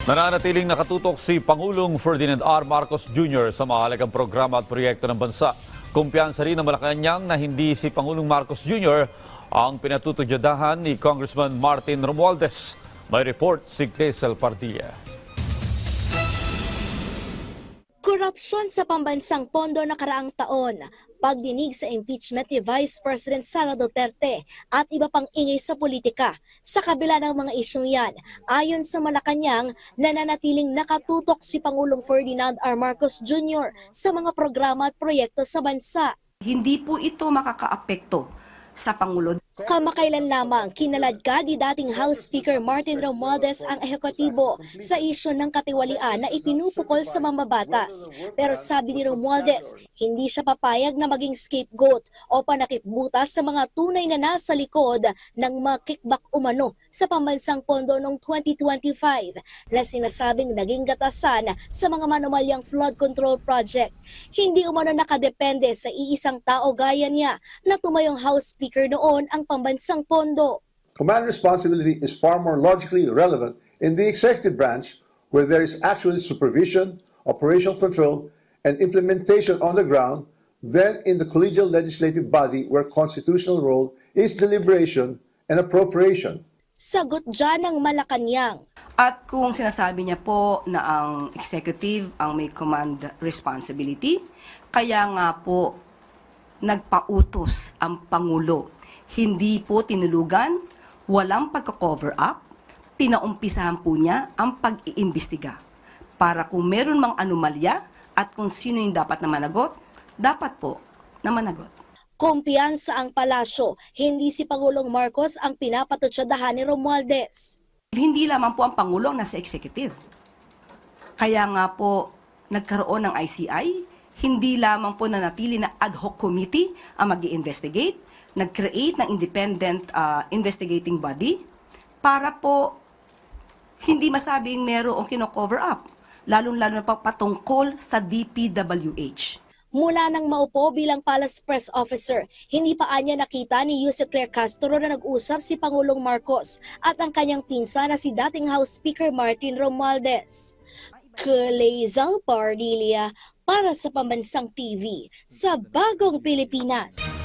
Nananatiling nakatutok si Pangulong Ferdinand R. Marcos Jr. sa mahalagang programa at proyekto ng bansa. Kumpiyansa rin ng Malacanang na hindi si Pangulong Marcos Jr. ang pinatutudyadahan ni Congressman Martin Romualdez. May report si Cecil Pardilla. Korupsyon sa pambansang pondo nakaraang taon, pagdinig sa impeachment ni Vice President Sara Duterte at iba pang ingay sa politika. Sa kabila ng mga isyong yan, ayon sa Malacanang, nananatiling nakatutok si Pangulong Ferdinand R. Marcos Jr. sa mga programa at proyekto sa bansa. Hindi po ito makakaapekto sa Pangulo. Kamakailan lamang kinaladkad ni dating House Speaker Martin Romualdez ang ehekutibo sa isyu ng katiwalian na ipinupukol sa mambabatas. Pero sabi ni Romualdez, hindi siya papayag na maging scapegoat o panakipbutas sa mga tunay na nasa likod ng mga kickback umano sa pambansang pondo noong 2025 na sinasabing naging gatasan sa mga manumalyang flood control project. Hindi umano nakadepende sa iisang tao gaya niya na tumayong House Speaker noon ang pambansang pondo. Command responsibility is far more logically relevant in the executive branch where there is actually supervision, operational control, and implementation on the ground than in the collegial legislative body where constitutional role is deliberation and appropriation. Sagot dyan ng Malacanang. At kung sinasabi niya po na ang executive ang may command responsibility, kaya nga po nagpautos ang Pangulo. Hindi po tinulugan, walang pagka-cover up, pinaumpisahan po niya ang pag-iimbestiga. Para kung meron mang anomalya at kung sino yung dapat na managot, dapat po na managot. Kumpiyansa ang palasyo, hindi si Pangulong Marcos ang pinapatutsadahan ni Romualdez. Hindi lamang po ang Pangulo ang nasa executive. Kaya nga po nagkaroon ng ICI, hindi lamang po nanatili na ad hoc committee ang mag-i-investigate, nag-create ng independent investigating body para po hindi masabing merong kino-cover up, lalong-lalo na patungkol sa DPWH. Mula nang maupo bilang Palace Press Officer, hindi pa anya nakita ni Yusek Claire Castro na nag-usap si Pangulong Marcos at ang kanyang pinsan na si dating House Speaker Martin Romualdez. Cecil Pardilla para sa Pambansang TV sa Bagong Pilipinas.